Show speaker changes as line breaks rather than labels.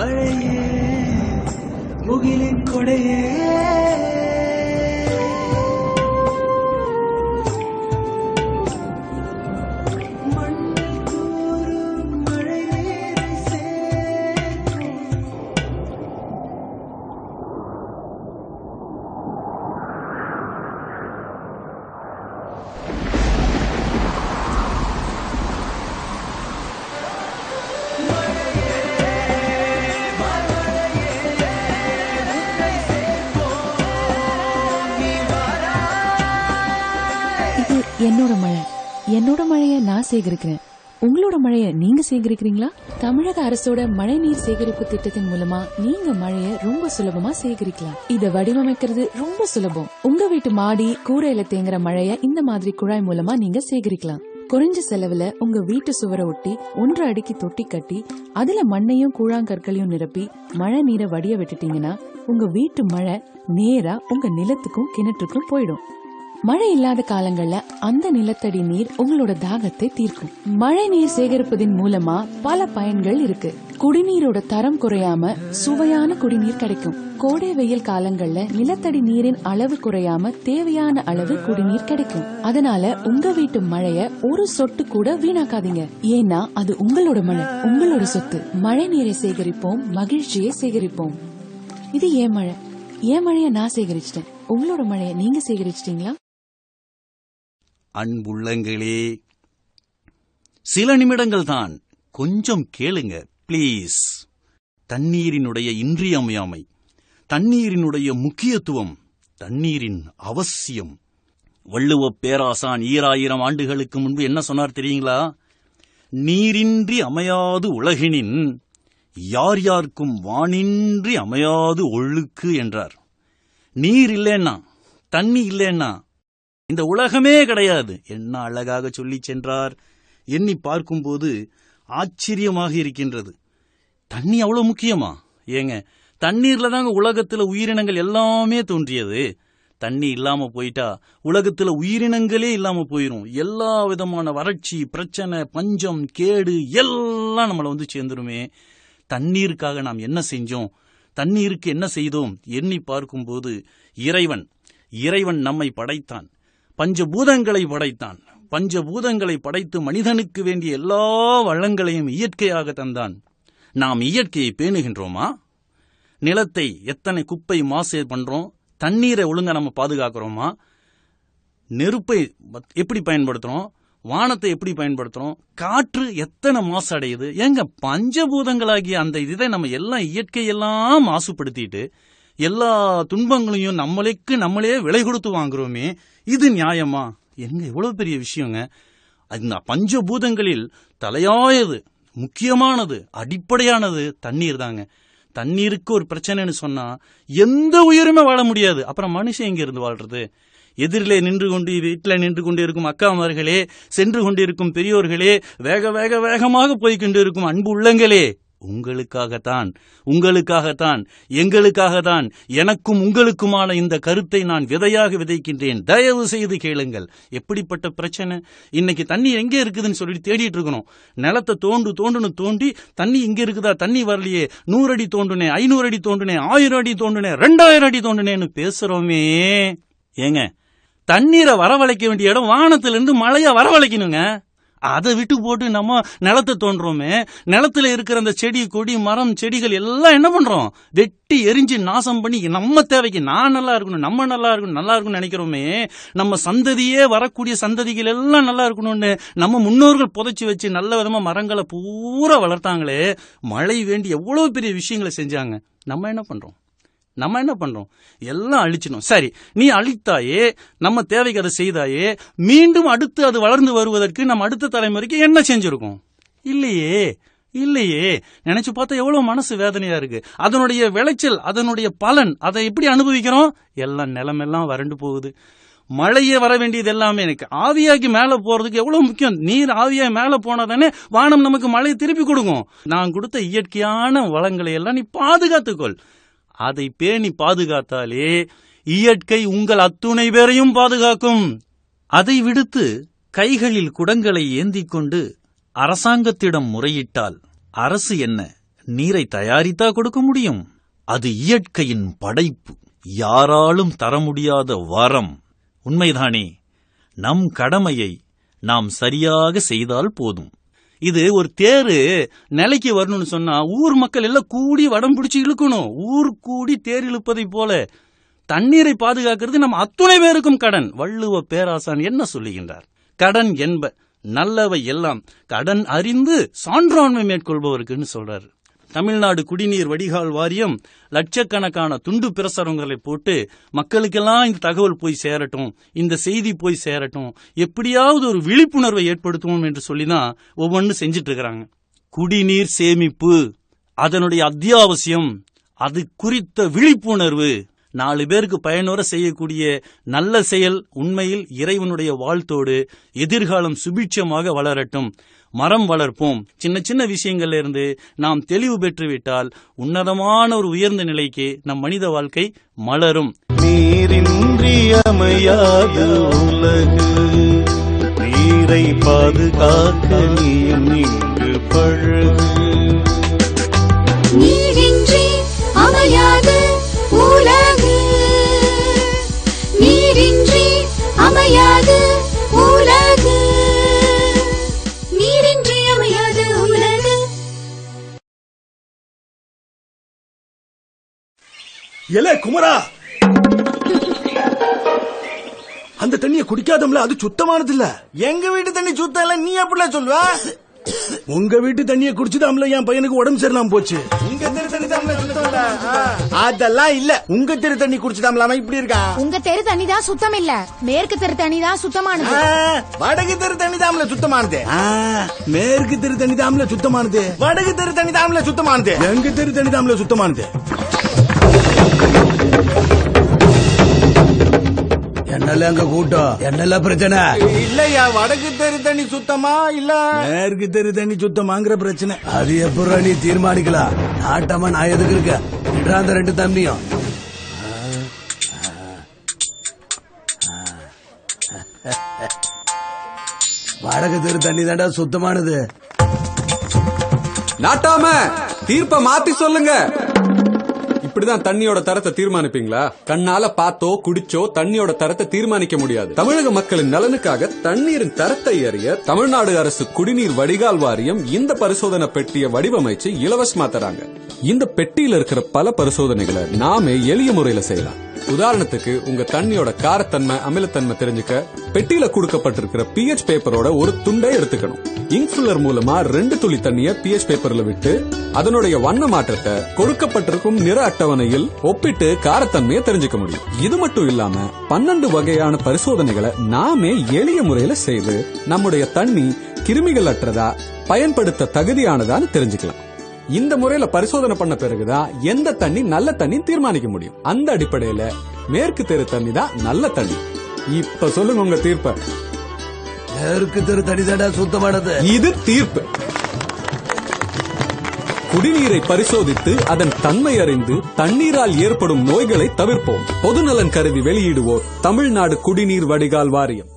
மழையே முகிலின் கொடையே
என்னோட மழை, என்னோட மழைய நான் சேகரிக்கிறேன். உங்களோட மழைய நீங்க சேகரிக்கிறீங்களா? தமிழக அரசோட மழை நீர் சேகரிப்பு திட்டத்தின் மூலமா நீங்க மழைய ரொம்ப சுலபமா சேகரிக்கலாம். இத வடிவமைக்கிறது ரொம்ப சுலபம். உங்க வீட்டு மாடி கூரையில தேங்குற மழைய இந்த மாதிரி குழாய் மூலமா நீங்க சேகரிக்கலாம். குறைஞ்ச செலவுல உங்க வீட்டு சுவரை ஒட்டி 1.5 அடிக்கு தொட்டி கட்டி அதுல மண்ணையும் கூழாங்கற்களையும் நிரப்பி மழை நீரை வடிய விட்டுட்டீங்கன்னா உங்க வீட்டு மழை நேரா உங்க நிலத்துக்கும் கிணற்றுக்கும் போயிடும். மழை இல்லாத காலங்கள்ல அந்த நிலத்தடி நீர் உங்களோட தாகத்தை தீர்க்கும். மழை நீர் சேகரிப்பதின் மூலமா பல பயன்கள் இருக்கு. குடிநீரோட தரம் குறையாம சுவையான குடிநீர் கிடைக்கும். கோடை வெயில் காலங்கள்ல நிலத்தடி நீரின் அளவு குறையாம தேவையான அளவு குடிநீர் கிடைக்கும். அதனால உங்க வீட்டு மழைய ஒரு சொட்டு கூட வீணாக்காதீங்க. ஏன்னா அது உங்களோட மழை, உங்களோட சொத்து. மழை நீரை சேகரிப்போம், மகிழ்ச்சியை சேகரிப்போம். இது ஏன் மழை. என் மழைய நான் சேகரிச்சிட்டேன். உங்களோட மழைய நீங்க சேகரிச்சிட்டீங்களா?
அன்புள்ளங்களே, சில நிமிடங்கள் தான், கொஞ்சம் கேளுங்க ப்ளீஸ். தண்ணீரினுடைய இன்றியமையாமை, தண்ணீரினுடைய முக்கியத்துவம், தண்ணீரின் அவசியம். வள்ளுவப் பேராசான் 2000 ஆண்டுகளுக்கு முன்பு என்ன சொன்னார் தெரியுங்களா? நீரின்றி அமையாது உலகினின் யார் யாருக்கும் வானின்றி அமையாது ஒழுக்கு என்றார். நீர் இல்லைன்னா, தண்ணி இல்லைன்னா இந்த உலகமே கிடையாது. என்ன அழகாக சொல்லி சென்றார். எண்ணி பார்க்கும்போது ஆச்சரியமாக இருக்கின்றது. தண்ணி அவ்வளவு முக்கியமா? ஏங்க, தண்ணீர்ல தாங்க உலகத்துல உயிரினங்கள் எல்லாமே தோன்றியது. தண்ணி இல்லாம போயிட்டா உலகத்துல உயிரினங்களே இல்லாம போயிரும். எல்லா விதமான வறட்சி, பிரச்சனை, பஞ்சம், கேடு எல்லாம் நம்மளை வந்து சேர்ந்துருமே. தண்ணீருக்காக நாம் என்ன செஞ்சோம், தண்ணீருக்கு என்ன செய்தோம் எண்ணி பார்க்கும்போது இறைவன் நம்மை படைத்தான், பஞ்சபூதங்களை படைத்தான். பஞ்சபூதங்களை படைத்து மனிதனுக்கு வேண்டிய எல்லா வளங்களையும் இயற்கையாக தந்தான். நாம் இயற்கையை பேணுகின்றோமா? நிலத்தை எத்தனை குப்பை மாசு பண்றோம்? தண்ணீரை ஒழுங்கா நம்ம பாதுகாக்கிறோமா? நெருப்பை எப்படி பயன்படுத்துறோம்? வானத்தை எப்படி பயன்படுத்துறோம்? காற்று எத்தனை மாசு அடையுது? எங்க பஞ்சபூதங்களாகிய அந்த இதை நம்ம எல்லாம் இயற்கையெல்லாம் மாசுபடுத்திட்டு எல்லா துன்பங்களையும் நம்மளே விலை கொடுத்து வாங்குறோமே. இது நியாயமா? எங்க எவ்வளவு பெரிய விஷயங்க. அந்த பஞ்சபூதங்களில் தலையாயது, முக்கியமானது, அடிப்படையானது தண்ணீர் தாங்க. தண்ணீருக்கு ஒரு பிரச்சனைன்னு சொன்னா எந்த உயிருமே வாழ முடியாது. அப்புறம் மனுஷன் எங்க இருந்து வாழ்றது? எதிரிலே நின்று கொண்டு, வீட்டில் நின்று கொண்டு இருக்கும் அக்காமார்களே, சென்று கொண்டிருக்கும் பெரியோர்களே, வேகமாக போய்கொண்டு இருக்கும் அன்பு உள்ளங்களே, உங்களுக்காகத்தான் எங்களுக்காகத்தான் எனக்கும் உங்களுக்குமான இந்த கருத்தை நான் விதையாக விதைக்கின்றேன். தயவு செய்து கேளுங்கள். எப்படிப்பட்ட பிரச்சனை இன்னைக்கு. தண்ணி எங்கே இருக்குதுன்னு சொல்லிட்டு தேடிட்டு இருக்கணும். நிலத்தை தோண்டி தண்ணி இங்க இருக்குதா, தண்ணி வரலையே, 100 அடி தோண்டுனேன், 500 அடி தோண்டுனேன், 1000 அடி தோண்டுனேன், 2000 அடி தோண்டுனேன்னு பேசுறோமே. ஏங்க, தண்ணீரை வரவழைக்க வேண்டிய இடம் வானத்திலிருந்து மழையா வரவழைக்கணுங்க. அதை விட்டு போட்டு நம்ம நிலத்தை தோன்றோமே. நிலத்துல இருக்கிற அந்த செடி, கொடி, மரம், செடிகள் எல்லாம் என்ன பண்றோம்? வெட்டி எரிஞ்சு நாசம் பண்ணி நம்ம தேவைக்கு நான் நல்லா இருக்கணும், நம்ம நல்லா இருக்கணும் நினைக்கிறோமே. நம்ம சந்ததியே, வரக்கூடிய சந்ததிகள் எல்லாம் நல்லா இருக்கணும்னு நம்ம முன்னோர்கள் புதைச்சி வச்சு நல்ல விதமா மரங்களை பூரா வளர்த்தாங்களே. மழை வேண்டி எவ்வளவு பெரிய விஷயங்களை செஞ்சாங்க. நம்ம என்ன பண்றோம்? எல்லாம் அழிச்சிடும். சரி, நீ அழித்தாயே, நம்ம தேவைக்கு அதை செய்தாயே, மீண்டும் அடுத்து அது வளர்ந்து வருவதற்கு நம்ம அடுத்த தலைமுறைக்கு என்ன செஞ்சிருக்கோம்? இல்லையே. நினைச்சு பார்த்தா எவ்வளவு மனசு வேதனையா இருக்கு. அதனுடைய விளைச்சல், அதனுடைய பலன், அதை எப்படி அனுபவிக்கிறோம்? எல்லாம் நிலமெல்லாம் வறண்டு போகுது. மழையே வர வேண்டியது எல்லாமே எனக்கு ஆவியாகி மேல போறதுக்கு எவ்வளவு முக்கியம். நீர் ஆவியாகி மேல போனாதானே வானம் நமக்கு மழையை திருப்பி கொடுக்கும். நான் கொடுத்த இயற்கையான வளங்களை எல்லாம் நீ பாதுகாத்துக்கொள். அதை பேணி பாதுகாத்தாலே இயற்கை உங்கள் அத்துணை பேரையும் பாதுகாக்கும். அதை விடுத்து கைகளில் குடங்களை ஏந்திக் கொண்டு அரசாங்கத்திடம் முறையிட்டால் அரசு என்ன, நீரை தயாரித்தா கொடுக்க முடியும்? அது இயற்கையின் படைப்பு, யாராலும் தர முடியாத வரம். உண்மைதானே? நம் கடமையை நாம் சரியாக செய்தால் போதும். இது ஒரு தேரு நிலைக்கு வரணும்னு சொன்னா ஊர் மக்கள் எல்லாம் கூடி வடம் பிடிச்சி இழுக்கணும். ஊர் கூடி தேர் இழுப்பதை போல தண்ணீரை பாதுகாக்கிறது நம் அத்துணை பேருக்கும் கடன். வள்ளுவ பேராசான் என்ன சொல்லுகின்றார்? கடன் என்ப நல்லவை எல்லாம் கடன் அறிந்து சான்றாண்மை மேற்கொள்பவருக்குன்னு சொல்றாரு. தமிழ்நாடு குடிநீர் வடிகால் வாரியம் லட்சக்கணக்கான துண்டு பிரசுரங்களை போட்டு மக்களுக்கெல்லாம் இந்த தகவல் போய் சேரட்டும், இந்த செய்தி போய் சேரட்டும், எப்படியாவது ஒரு விழிப்புணர்வை ஏற்படுத்துவோம் என்று சொல்லிதான் ஒவ்வொன்று செஞ்சிட்டு இருக்கிறாங்க. குடிநீர் சேமிப்பு அதனுடைய அத்தியாவசியம், அது குறித்த விழிப்புணர்வு 4 பேருக்கு பயனுற செய்யக்கூடிய நல்ல செயல் உண்மையில் இறைவனுடைய வாழ்த்தோடு எதிர்காலம் சுபிட்சமாக வளரட்டும். மரம் வளர்ப்போம். சின்ன சின்ன விஷயங்கள்ல இருந்து நாம் தெளிவு பெற்றுவிட்டால் உன்னதமான ஒரு உயர்ந்த நிலைக்கு நம் மனித வாழ்க்கை மலரும்.
நீரின்றி அமையாத உலகு, நீரை பாதுகாக்க நீயும் இங்கு பழகு.
நீரின்றி அமையாது உலகு, நீரின்றி அமையாது உலகு, நீரின்றி அமையாது உலகு.
எலே குமரா, அந்த தண்ணிய குடிக்காதம்ல, அது சுத்தமானது இல்ல.
எங்க வீட்டு தண்ணி சுத்தம் இல்ல, நீ எப்படில சொல்லுவ?
உங்க வீட்டு தண்ணிய குடிச்சுதாம்ல என் பையனுக்கு உடம்பு சரியில்லாம போச்சு.
உங்க தெரு தண்ணி தாம்ல சுத்தம் இல்ல. அதெல்லாம் இல்ல, உங்க தெரு தண்ணி குடிச்சுதாம்ல அவன் இப்படி இருக்கான்.
உங்க தெரு தண்ணி தான் சுத்தம் இல்ல, மேற்கு தெரு தண்ணி தான் சுத்தமானது.
வடக்கு தெரு தண்ணி தாம்ல சுத்தமானது.
மேற்கு தெரு தண்ணி தாம்ல சுத்தமானது.
வடக்கு தெரு தண்ணி தாம்ல சுத்தமானது.
எங்க தெரு தண்ணி தாம்ல சுத்தமானது. என்னல அங்க கூட்டம், என்னல பிரச்சனை?
இல்லையா, வடக்கு தெரு தண்ணி சுத்தமா இல்ல
மேற்கு தெரு தண்ணி சுத்தமாங்கிற பிரச்சனை. அது எப்ப நீ தீர்மானிக்கலாம்? நாட்டமா நான் எதுக்கு இருக்க? அந்த 2 தண்ணியும் வடக்கு தெரு தண்ணி தாண்டா சுத்தமானது.
நாட்டாம தீர்ப்ப மாத்தி சொல்லுங்க. இப்படிதான் தண்ணியோட தரத்தை தீர்மானிப்பீங்களா? கண்ணால பார்த்தோ குடிச்சோ தண்ணியோட தரத்தை தீர்மானிக்க முடியாது. தமிழக மக்களின் நலனுக்காக தண்ணீரின் தரத்தை அறிய தமிழ்நாடு அரசு குடிநீர் வடிகால் வாரியம் இந்த பரிசோதனை பெட்டியை வடிவமைச்சு இலவசமா தராங்க. இந்த பெட்டியில இருக்கிற பல பரிசோதனைகளை நாமே எளிய முறையில செய்யலாம். உதாரணத்துக்கு, உங்க தண்ணியோட காரத்தன்மை அமிலத்தன்மை தெரிஞ்சுக்க பெட்டியில கொடுக்கப்பட்டிருக்கிற pH பேப்பரோட ஒரு துண்டை எடுத்துக்கணும். இங்க் ஃபில்லர் மூலமா 2 துளி தண்ணிய pH பேப்பர்ல விட்டு அதனுடைய வண்ண மாற்றத்தை கொடுக்கப்பட்டிருக்கும் நிற அட்டவணையில் ஒப்பிட்டு காரத்தன்மையை தெரிஞ்சுக்க முடியும். இது மட்டும் இல்லாம 12 வகையான பரிசோதனைகளை நாமே எளிய முறையில செய்து நம்முடைய தண்ணி கிருமிகள் அற்றதா, பயன்படுத்த தகுதியானதான்னு தெரிஞ்சுக்கலாம். இந்த முறையில பரிசோதனை பண்ண பிறகுதான் எந்த தண்ணி நல்ல தண்ணி தீர்மானிக்க முடியும். அந்த அடிப்படையில மேற்கு தெரு தண்ணி தான் நல்ல தண்ணி. இப்ப சொல்லுங்க உங்க தீர்ப்ப.
மேற்கு தெரு தண்ணி தாண்டா சுத்தமானது.
இது தீர்ப்பு. குடிநீரை பரிசோதித்து அதன் தன்மை அறிந்து தண்ணீரால் ஏற்படும் நோய்களை தவிர்ப்போம். பொதுநலன் கருதி வெளியிடுவோர் தமிழ்நாடு குடிநீர் வடிகால் வாரியம்.